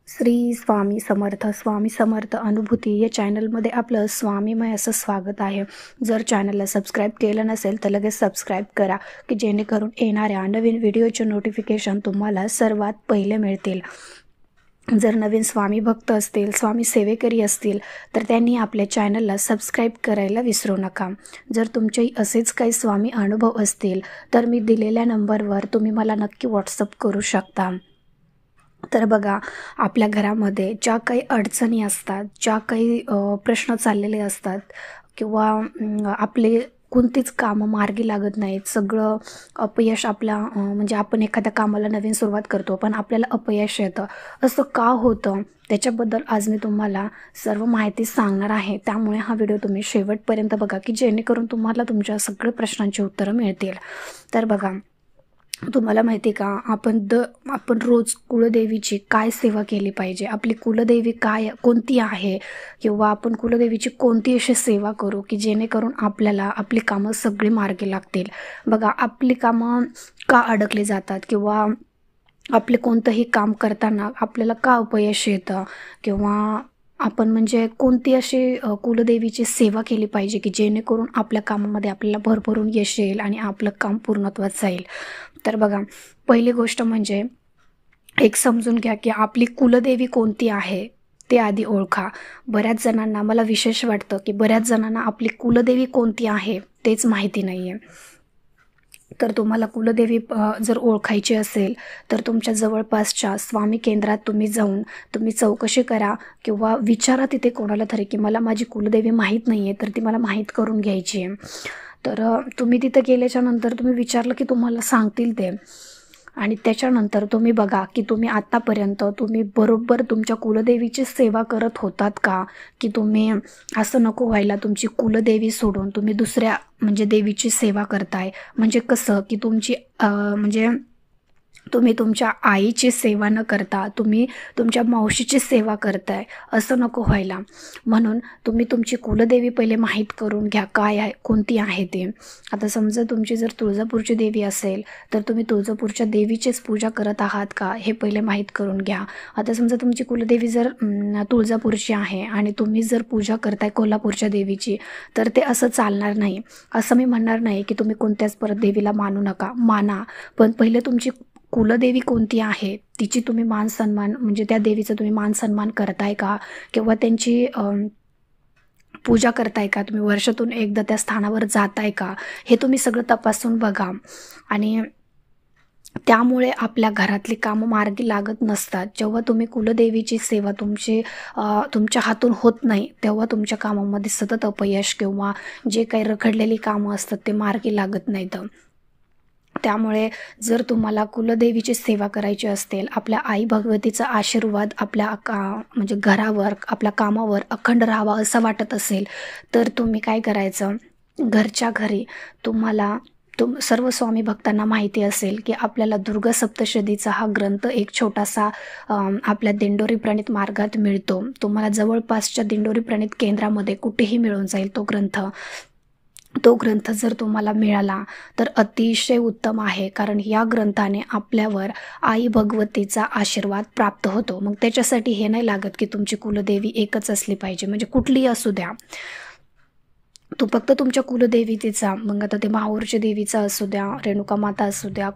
श्री स्वामी समर्थ. स्वामी समर्थ अनुभूती या चॅनलमध्ये आपलं स्वामीमय असं स्वागत आहे. जर चॅनलला सबस्क्राईब केलं नसेल तर लगेच सबस्क्राईब करा, की जेणेकरून येणाऱ्या नवीन व्हिडिओचे नोटिफिकेशन तुम्हाला सर्वात पहिले मिळतील. जर नवीन स्वामी भक्त असतील, स्वामी सेवेकरी असतील तर त्यांनी आपल्या चॅनलला सबस्क्राईब करायला विसरू नका. जर तुमचे असेच काही स्वामी अनुभव असतील तर मी दिलेल्या नंबरवर तुम्ही मला नक्की व्हॉट्सअप करू शकता. तर बघा, आपल्या घरामध्ये ज्या काही अडचणी असतात, ज्या काही प्रश्न चाललेले असतात किंवा आपले कोणतीच कामं मार्गी लागत नाहीत, सगळं अपयश म्हणजे आपण एखाद्या कामाला नवीन सुरुवात करतो पण आपल्याला अपयश येतं, असं का होतं त्याच्याबद्दल आज मी तुम्हाला सर्व माहिती सांगणार आहे. त्यामुळे हा व्हिडिओ तुम्ही शेवटपर्यंत बघा, की जेणेकरून तुम्हाला तुमच्या सगळ्या प्रश्नांची उत्तरं मिळतील. तर बघा, तुम्हाला माहिती का, आपण रोज कुलदेवीची काय सेवा केली पाहिजे, आपली कुलदेवी कोणती आहे, किंवा आपण कुलदेवीची कोणती अशी सेवा करू की जेणेकरून आपल्याला आपली कामं सगळी मार्गी लागतील. बघा, आपली कामं का अडकली जातात किंवा आपले कोणतंही काम करताना आपल्याला का अपयश येतं, किंवा आपण म्हणजे कोणती अशी कुलदेवीची सेवा केली पाहिजे की जेणेकरून आपल्या कामामध्ये आपल्याला भरभरून यश येईल आणि आपलं काम पूर्णत्वास जाईल. तर बघा, पहिली गोष्ट म्हणजे एक समजून घ्या की आपली कुलदेवी कोणती आहे ते आधी ओळखा. बऱ्याच जणांना, मला विशेष वाटतं की बऱ्याच जणांना आपली कुलदेवी कोणती आहे तेच माहिती नाही आहे. तर तुम्हाला कुलदेवी जर ओळखायची असेल तर तुमच्या जवळपासच्या स्वामी केंद्रात तुम्ही जाऊन तुम्ही चौकशी करा किंवा विचारा तिथे कोणाला तरी की मला माझी कुलदेवी माहीत नाही आहे, तर ती मला माहीत करून घ्यायची आहे. तर तुम्ही तिथं गेल्याच्या नंतर तुम्ही विचारलं की तुम्हाला सांगतील ते. आणि त्याच्यानंतर तुम्ही बघा की तुम्ही आत्तापर्यंत तुम्ही बरोबर तुमच्या कुलदेवीची सेवा करत होतात का, की तुम्ही असं नको व्हायला तुमची कुलदेवी सोडून तुम्ही दुसऱ्या म्हणजे देवीची सेवा करताय. म्हणजे कसं की म्हणजे तुम्ही तुमच्या आईची सेवा न करता तुम्ही तुमच्या मावशीची सेवा करताय, असं नको व्हायला. म्हणून तुम्ही तुमची कुलदेवी पहिले माहीत करून घ्या काय आहे, कोणती आहे ते. आता समजा तुमची जर तुळजापूरची देवी असेल तर तुम्ही तुळजापूरच्या देवीचीच पूजा करत आहात का हे पहिले माहीत करून घ्या. आता समजा तुमची कुलदेवी जर तुळजापूरची आहे आणि तुम्ही जर पूजा करताय कोल्हापूरच्या देवीची, तर ते असं चालणार नाही. असं मी म्हणणार नाही की तुम्ही कोणत्याच परत देवीला मानू नका, माना, पण पहिले तुमची कुलदेवी कोणती आहे तिची तुम्ही मान सन्मान, म्हणजे त्या देवीचं तुम्ही मान सन्मान करताय का, किंवा त्यांची पूजा करताय का, तुम्ही वर्षातून एकदा त्या स्थानावर जाताय का, हे तुम्ही सगळं तपासून बघा. आणि त्यामुळे आपल्या घरातली कामं मार्गी लागत नसतात. जेव्हा तुम्ही कुलदेवीची सेवा तुमच्या हातून होत नाही तेव्हा तुमच्या कामामध्ये सतत अपयश किंवा जे काही रखडलेली कामं असतात ते मार्गी लागत नाहीत. त्यामुळे जर तुम्हाला कुलदेवीची सेवा करायची असेल, आपल्या आई भगवतीचा आशीर्वाद आपल्या म्हणजे घरावर, आपल्या कामावर अखंड राहावा असं वाटत असेल, तर तुम्ही काय करायचं, घरच्या घरी तुम्हाला सर्व स्वामी भक्तांना माहिती असेल की आपल्याला दुर्गा सप्तशतीचा हा ग्रंथ एक छोटासा आपल्या दिंडोरी प्रणित मार्गात मिळतो. तुम्हाला जवळपासच्या दिंडोरी प्रणित केंद्रामध्ये कुठेही मिळून जाईल तो ग्रंथ जर तुम्हाला मिळाला तर अतिशय उत्तम आहे, कारण या ग्रंथाने आपल्यावर आई भगवतीचा आशीर्वाद प्राप्त होतो. मग त्याच्यासाठी हे नाही लागत की तुमची कुलदेवी एकच असली पाहिजे, म्हणजे कुठलीही असू द्या, तो फक्त तुमच्या कुलदेवीचा. मग आता ते माहूरच्या देवीचा असू द्या, रेणुका माता असू द्या,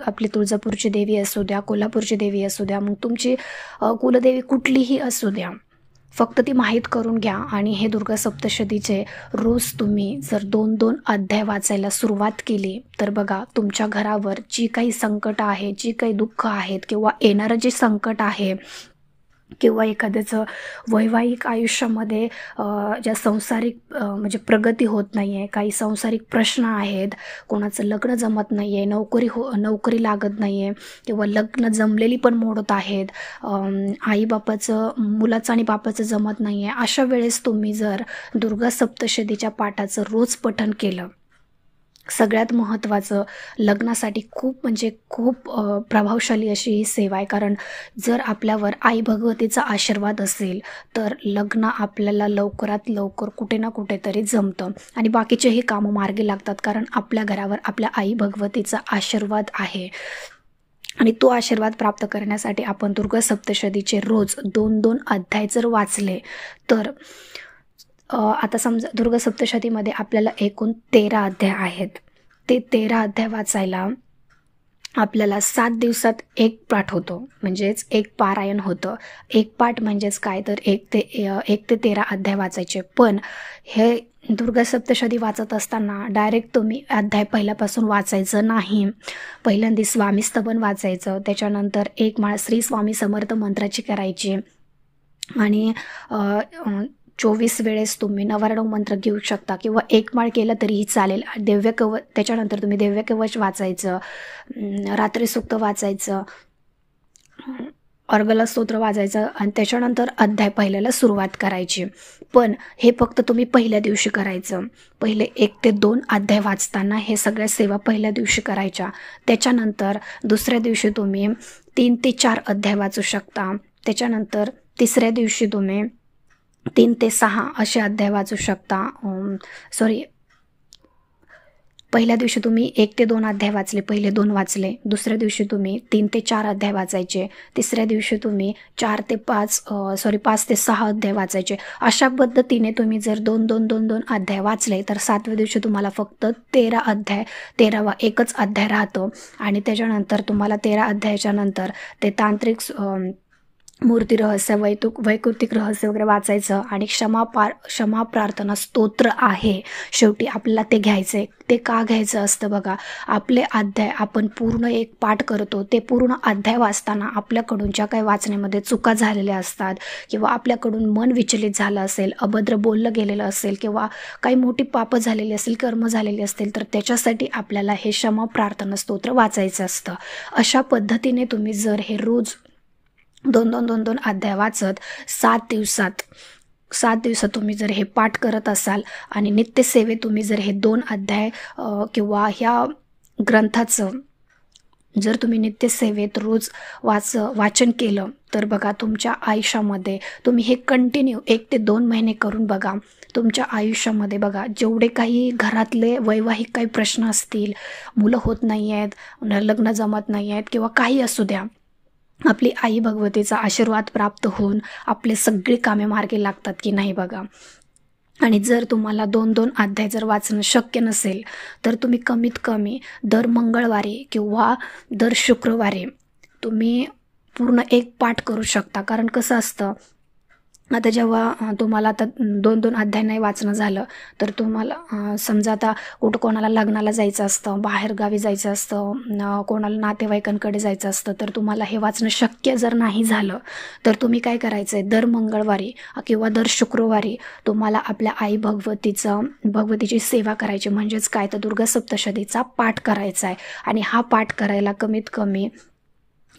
आपली तुळजापूरची देवी असू द्या, कोल्हापूरची देवी असू द्या, मग तुमची कुलदेवी कुठलीही असू द्या, फक्त ती माहीत करून घ्या. आणि हे दुर्गा सप्तशतीचे रोज तुम्ही जर 2-2 अध्याय वाचायला सुरुवात केली तर बघा, तुमच्या घरावर जी काही संकट आहे, जी काही दुःख आहेत, किंवा येणारं जे संकट आहे, किंवा एखाद्याचं वैवाहिक आयुष्यामध्ये ज्या सांसारिक म्हणजे प्रगती होत नाही आहे, काही सांसारिक प्रश्न आहेत, कोणाचं लग्न जमत नाही आहे, नोकरी लागत नाही आहे, किंवा लग्न जमलेली पण मोडत आहेत, मुलाचं आणि बापाचं जमत नाही आहे, अशा वेळेस तुम्ही जर दुर्गा सप्तशतीच्या पाठाचं रोज पठण केलं, सगळ्यात महत्त्वाचं, लग्नासाठी खूप प्रभावशाली अशी ही सेवा आहे. कारण जर आपल्यावर आई भगवतीचा आशीर्वाद असेल तर लग्न आपल्याला लवकरात लवकर कुठे ना कुठेतरी जमतं आणि बाकीचेही कामं मार्गी लागतात, कारण आपल्या घरावर आपल्या आई भगवतीचा आशीर्वाद आहे. आणि तो आशीर्वाद प्राप्त करण्यासाठी आपण दुर्गा सप्तशतीचे रोज 2-2 अध्याय जर वाचले तर आता समजा दुर्गा सप्तशतीमध्ये आपल्याला एकूण 13 अध्याय आहेत. ते 13 अध्याय वाचायला आपल्याला 7 दिवसात एक पाठ होतो, म्हणजेच एक पारायण होतं. एक पाठ म्हणजेच काय तर 1 ते 13 अध्याय वाचायचे. पण हे दुर्गा सप्तशती वाचत असताना डायरेक्ट तुम्ही अध्याय पहिल्यापासून वाचायचं नाही. पहिल्यांदा स्वामी स्तवन वाचायचं, त्याच्यानंतर एक माळ श्री स्वामी समर्थ मंत्राची करायची आणि 24 वेळेस तुम्ही नवरणव मंत्र घेऊ शकता किंवा एक माळ केलं तरीही चालेल. त्याच्यानंतर तुम्ही दिव्य कवच वाचायचं, रात्री सूक्त वाचायचं, अर्गला स्तोत्र वाचायचं आणि त्याच्यानंतर अध्याय पहिल्याला सुरुवात करायची. पण हे फक्त तुम्ही पहिल्या दिवशी करायचं. पहिले 1 ते 2 अध्याय वाचताना हे सगळ्या सेवा पहिल्या दिवशी करायच्या. त्याच्यानंतर दुसऱ्या दिवशी तुम्ही 3 ते 4 अध्याय वाचू शकता. त्याच्यानंतर तिसऱ्या दिवशी तुम्ही 3 ते 6 असे अध्याय वाचू शकता. पहिल्या दिवशी तुम्ही 1 ते 2 अध्याय वाचले, पहिले 2 वाचले. दुसऱ्या दिवशी तुम्ही 3 ते 4 अध्याय वाचायचे. तिसऱ्या दिवशी तुम्ही 5 ते 6 अध्याय वाचायचे. अशा पद्धतीने तुम्ही जर 2 अध्याय वाचले तर 7व्या दिवशी तुम्हाला फक्त 13 अध्याय, 13वा एकच अध्याय राहतो. आणि त्याच्यानंतर तुम्हाला 13 अध्यायाच्या नंतर ते तांत्रिक मूर्ती रहस्य, वैकृतिक रहस्य वगैरे वाचायचं आणि क्षमा प्रार्थना स्तोत्र आहे शेवटी आपल्याला ते घ्यायचं. ते का घ्यायचं असतं बघा, आपले अध्याय आपण पूर्ण एक पाठ करतो, ते पूर्ण अध्याय वाचताना आपल्याकडून ज्या काही वाचण्यामध्ये चुका झालेल्या असतात किंवा आपल्याकडून मन विचलित झालं असेल, अभद्र बोललं गेलेलं असेल किंवा काही मोठी पापं झालेली असेल, कर्म झालेली असतील, तर त्याच्यासाठी आपल्याला हे क्षमा प्रार्थना स्तोत्र वाचायचं असतं. अशा पद्धतीने तुम्ही जर हे रोज 2 अध्याय वाचत 7 दिवसात तुम्ही जर हे पाठ करत असाल आणि नित्यसेवे तुम्ही जर हे 2 अध्याय किंवा ह्या ग्रंथाचं जर तुम्ही नित्यसेवेत रोज वाचन केलं तर बघा तुमच्या आयुष्यामध्ये तुम्ही हे कंटिन्यू 1 ते 2 महिने करून बघा. तुमच्या आयुष्यामध्ये बघा जेवढे काही घरातले वैवाहिक काही प्रश्न असतील, मुलं होत नाही आहेत, लग्न जमत नाही आहेत किंवा काही असू द्या, आपली आई भगवतीचा आशीर्वाद प्राप्त होऊन आपले सगळे कामे मार्गी लागतात की नाही बघा. आणि जर तुम्हाला 2 अध्याय जर वाचणं शक्य नसेल तर तुम्ही कमीत कमी दर मंगळवारी किंवा दर शुक्रवारी तुम्ही पूर्ण एक पाठ करू शकता. कारण कसं असतं, आता जेव्हा तुम्हाला आता 2 अध्याय नाही वाचणं झालं तर तुम्हाला समजा आता कुठं कोणाला लग्नाला जायचं असतं, बाहेरगावी जायचं असतं, कोणाला नातेवाईकांकडे जायचं असतं, तर तुम्हाला हे वाचणं शक्य जर नाही झालं तर तुम्ही काय करायचं आहे, दर मंगळवारी किंवा दर शुक्रवारी तुम्हाला आपल्या आई भगवतीची सेवा करायची. म्हणजेच काय तर दुर्गा सप्तशतीचा पाठ करायचा आहे. आणि हा पाठ करायला कमीत कमी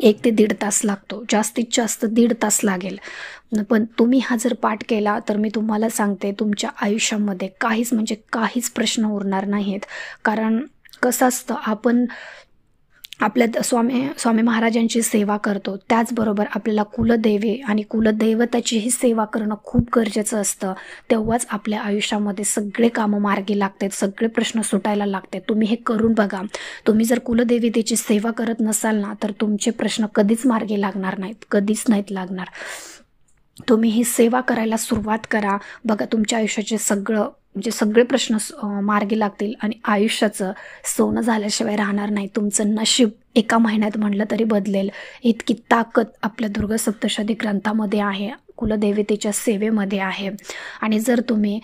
1 ते 1.5 तास लागतो, जास्तीत जास्त 1.5 तास लागेल. पण तुम्ही हा जर पाठ केला तर मी तुम्हाला सांगते तुमच्या आयुष्यामध्ये काहीच प्रश्न उरणार नाहीत. कारण कसं असतं, आपण आपल्या स्वामी महाराजांची सेवा करतो, त्याचबरोबर आपल्याला कुलदेवी आणि कुलदैवताचीही सेवा करणं खूप गरजेचं असतं. तेव्हाच आपल्या आयुष्यामध्ये सगळे कामं मार्गी लागतात, सगळे प्रश्न सुटायला लागतात. तुम्ही हे करून बघा. तुम्ही जर कुलदेवतेची सेवा करत नसाल ना तर तुमचे प्रश्न कधीच मार्गी लागणार नाहीत, कधीच नाहीत लागणार. तुम्ही ही सेवा करायला सुरुवात करा. बघा तुमच्या आयुष्याचे सगळे प्रश्न मार्गी लागतील आणि आयुष्याचं सोनं झाल्याशिवाय राहणार नाही. तुमचं नशीब 1 महिन्यात म्हणलं तरी बदलेल. इतकी ताकद आपल्या दुर्गा सप्तशती ग्रंथामध्ये आहे, कुलदेवतेच्या सेवेमध्ये आहे. आणि जर तुम्ही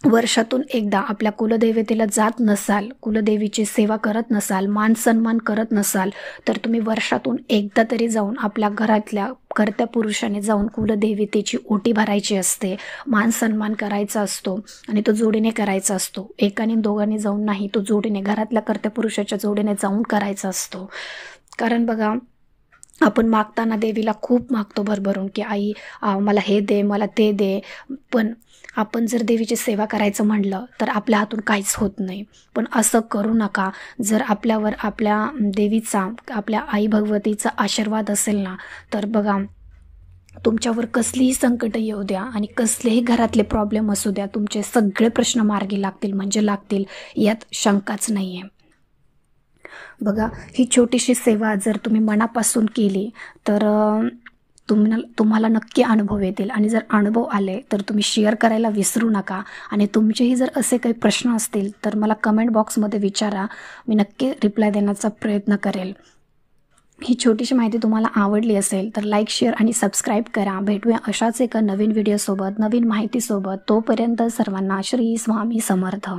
वर्षातून एकदा आपल्या कुलदेवतेला जात नसाल, कुलदेवीची सेवा करत नसाल, मान सन्मान करत नसाल, तर तुम्ही वर्षातून एकदा तरी जाऊन आपल्या घरातल्या कर्त्या पुरुषाने जाऊन कुलदेवतेची ओटी भरायची असते, मान सन्मान करायचा असतो आणि तो जोडीने करायचा असतो. एकाने दोघांनी जाऊन नाही, तो जोडीने, घरातल्या कर्त्या पुरुषाच्या जोडीने जाऊन करायचा असतो. कारण बघा आपण मागताना देवीला खूप मागतो भरभरून की आई मला हे दे, मला ते दे. पण आपण जर देवीची सेवा करायचं म्हणलं तर आपल्या हातून काहीच होत नाही. पण असं करू नका. जर आपल्यावर आपल्या देवीचा, आपल्या आई भगवतीचा आशीर्वाद असेल ना तर बघा तुमच्यावर कसलीही संकट येऊ द्या आणि कसलेही घरातले प्रॉब्लेम असू द्या, तुमचे सगळे प्रश्न मार्गी लागतील म्हणजे लागतील, यात शंकाच नाही आहे. बघा, ही छोटीशी सेवा जर तुम्ही मनापासून केली तर तुम्हाला नक्की अनुभव येतील आणि जर अनुभव आले तर तुम्ही शेअर करायला विसरू नका. आणि तुमचेही जर असे काही प्रश्न असतील तर मला कमेंट बॉक्समध्ये विचारा, मी नक्की रिप्लाय देण्याचा प्रयत्न करेल. ही छोटीशी माहिती तुम्हाला आवडली असेल तर लाईक, शेअर आणि सबस्क्राईब करा. भेटूया अशाच एका नवीन व्हिडिओसोबत, नवीन माहितीसोबत. तोपर्यंत सर्वांना श्री स्वामी समर्थ.